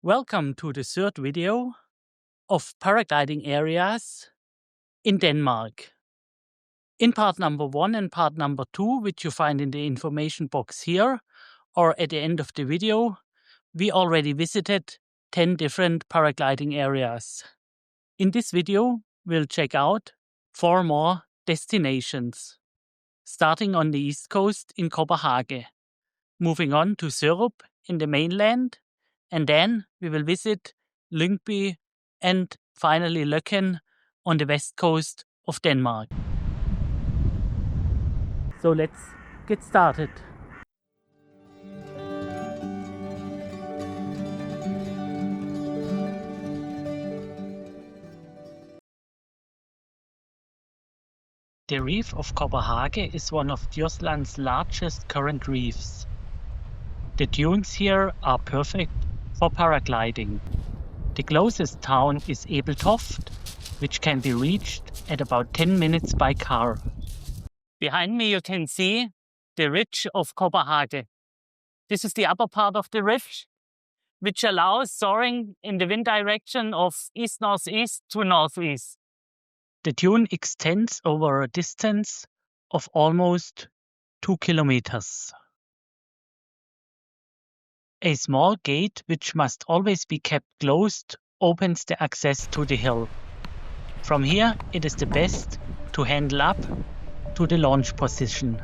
Welcome to the third video of paragliding areas in Denmark. In part number 1 and part number 2, which you find in the information box here or at the end of the video, we already visited 10 different paragliding areas. In this video, we'll check out 4 more destinations, starting on the east coast in Kobberhage, moving on to Serup in the mainland, and then we will visit Lyngby and finally Løkken on the west coast of Denmark. So let's get started. The reef of Kobberhage is one of Jutland's largest current reefs. The dunes here are perfect for paragliding. The closest town is Ebeltoft, which can be reached at about 10 minutes by car. Behind me you can see the ridge of Kobberhage. This is the upper part of the ridge, which allows soaring in the wind direction of east-northeast to northeast. The dune extends over a distance of almost 2 kilometers. A small gate, which must always be kept closed, opens the access to the hill. From here, it is the best to handle up to the launch position.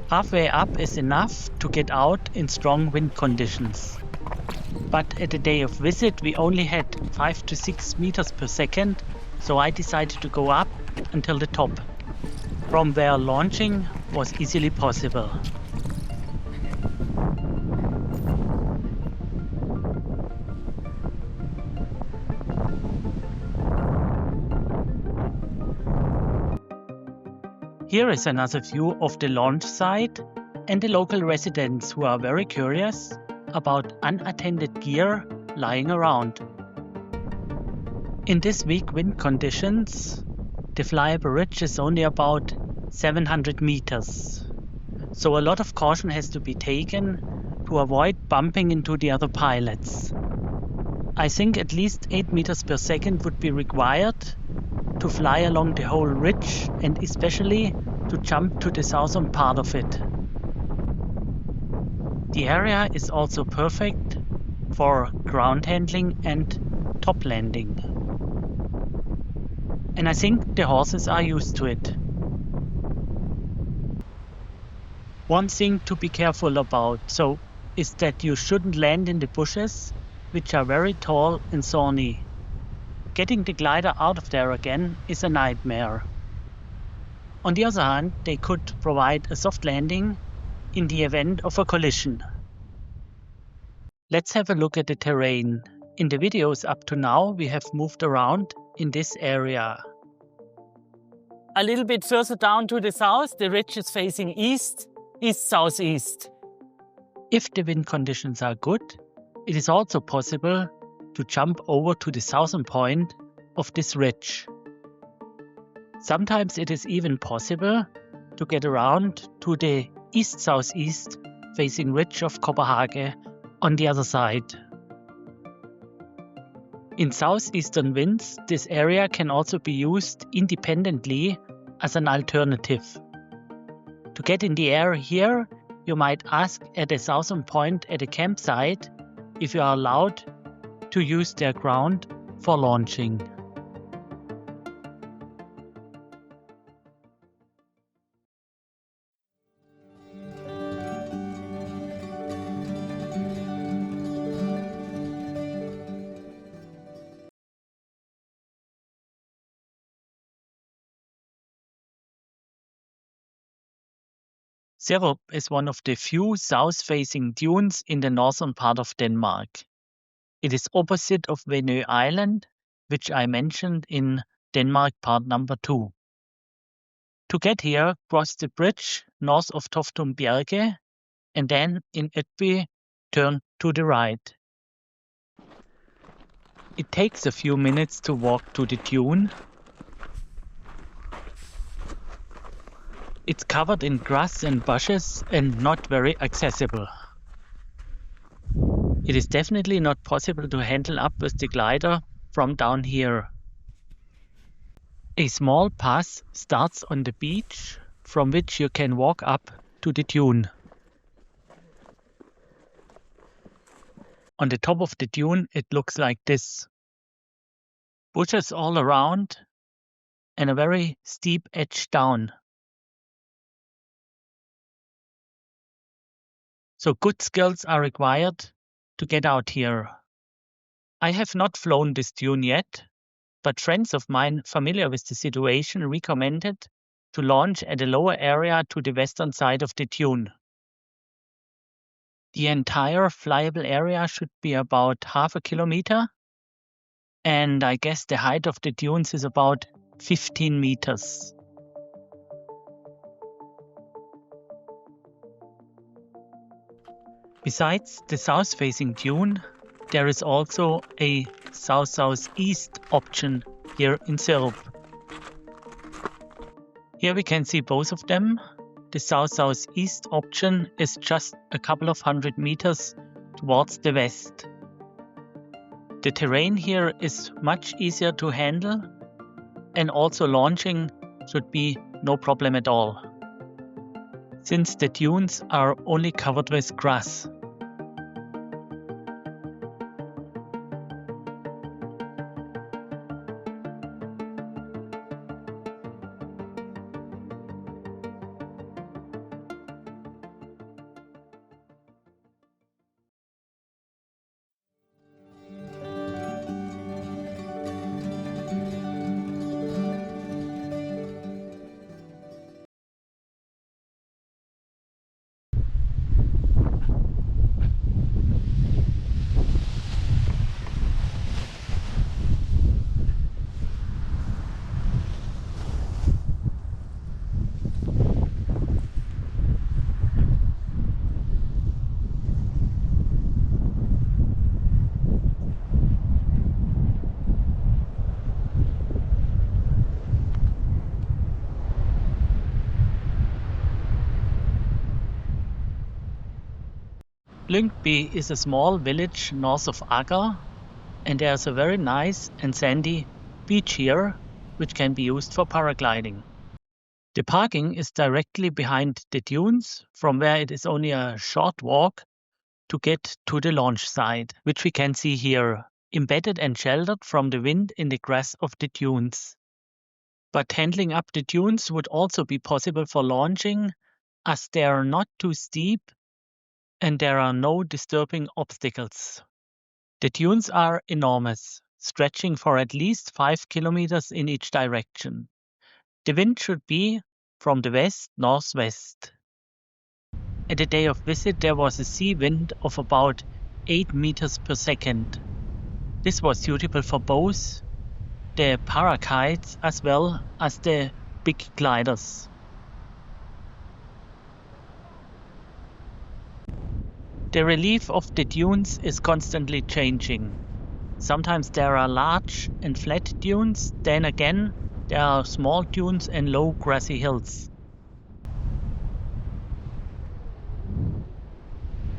Halfway up is enough to get out in strong wind conditions. But at the day of visit, we only had 5 to 6 meters per second, so I decided to go up until the top, from where launching was easily possible. Here is another view of the launch site and the local residents who are very curious about unattended gear lying around. In this weak wind conditions, the flyable ridge is only about 700 meters, so a lot of caution has to be taken to avoid bumping into the other pilots. I think at least 8 meters per second would be required to fly along the whole ridge and especially to jump to the southern part of it. The area is also perfect for ground handling and top landing. And I think the horses are used to it. One thing to be careful about is that you shouldn't land in the bushes, which are very tall and thorny. Getting the glider out of there again is a nightmare. On the other hand, they could provide a soft landing in the event of a collision. Let's have a look at the terrain. In the videos up to now, we have moved around in this area. A little bit further down to the south, the ridge is facing east, east-southeast. If the wind conditions are good, it is also possible to jump over to the southern point of this ridge. Sometimes it is even possible to get around to the east-southeast facing ridge of Kobberhage on the other side. In southeastern winds, this area can also be used independently as an alternative. To get in the air here, you might ask at the southern point at a campsite if you are allowed to use their ground for launching. Serup is one of the few south-facing dunes in the northern part of Denmark. It is opposite of Venø Island, which I mentioned in Denmark part number 2. To get here, cross the bridge north of Toftum Bjerge and then in Ødby turn to the right. It takes a few minutes to walk to the dune. It's covered in grass and bushes and not very accessible. It is definitely not possible to handle up with the glider from down here. A small path starts on the beach, from which you can walk up to the dune. On the top of the dune, it looks like this. Bushes all around and a very steep edge down. So good skills are required to get out here. I have not flown this dune yet, but friends of mine familiar with the situation recommended to launch at a lower area to the western side of the dune. The entire flyable area should be about half a kilometer, and I guess the height of the dunes is about 15 meters. Besides the south-facing dune, there is also a south-southeast option here in Serup. Here we can see both of them. The south-southeast option is just a couple of 100 meters towards the west. The terrain here is much easier to handle, and also launching should be no problem at all, since the dunes are only covered with grass. Lyngby is a small village north of Agger, and there's a very nice and sandy beach here, which can be used for paragliding. The parking is directly behind the dunes, from where it is only a short walk to get to the launch site, which we can see here, embedded and sheltered from the wind in the grass of the dunes. But handling up the dunes would also be possible for launching, as they are not too steep and there are no disturbing obstacles. The dunes are enormous, stretching for at least 5 kilometers in each direction. The wind should be from the west-northwest. At the day of visit there was a sea wind of about 8 meters per second. This was suitable for both the parakites as well as the big gliders. The relief of the dunes is constantly changing. Sometimes there are large and flat dunes, then again there are small dunes and low grassy hills.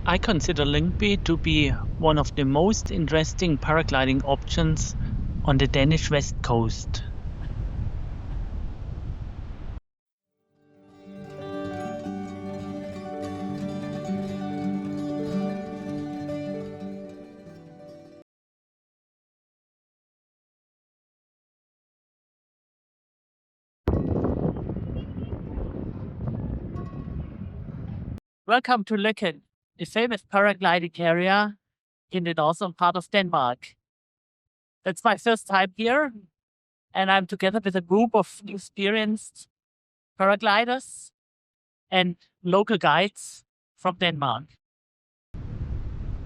I consider Lyngby to be one of the most interesting paragliding options on the Danish west coast. Welcome to Løkken, the famous paragliding area in the northern part of Denmark. That's my first time here, and I'm together with a group of experienced paragliders and local guides from Denmark.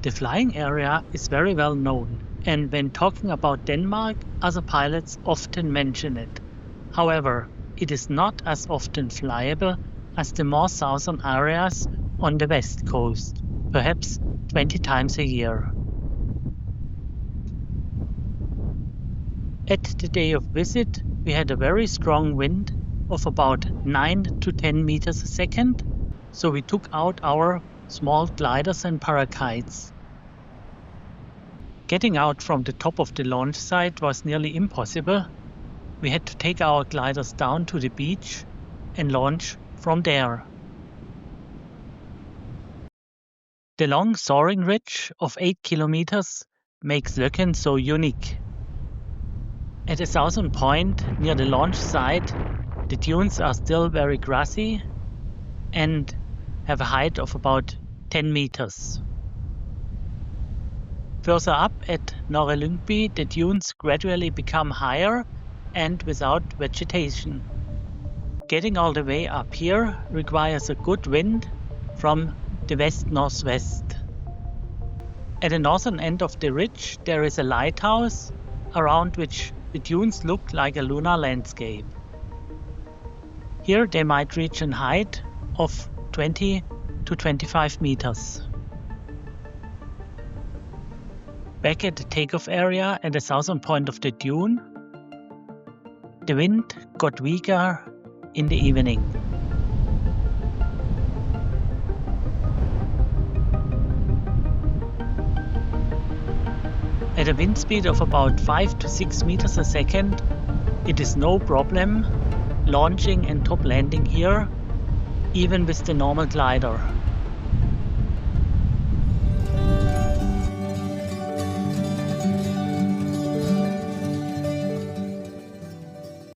The flying area is very well known, and when talking about Denmark, other pilots often mention it. However, it is not as often flyable as the more southern areas on the west coast, perhaps 20 times a year. At the day of visit, we had a very strong wind of about 9 to 10 meters a second, so we took out our small gliders and parakites. Getting out from the top of the launch site was nearly impossible. We had to take our gliders down to the beach and launch from there. The long soaring ridge of 8 kilometers makes Lökken so unique. At the southern point near the launch site, the dunes are still very grassy and have a height of about 10 meters. Further up at LL37, Lyngby, the dunes gradually become higher and without vegetation. Getting all the way up here requires a good wind from the west-northwest. At the northern end of the ridge there is a lighthouse around which the dunes look like a lunar landscape. Here they might reach a height of 20 to 25 meters. Back at the takeoff area at the southern point of the dune, the wind got weaker in the evening. At a wind speed of about 5 to 6 meters a second, it is no problem launching and top landing here, even with the normal glider.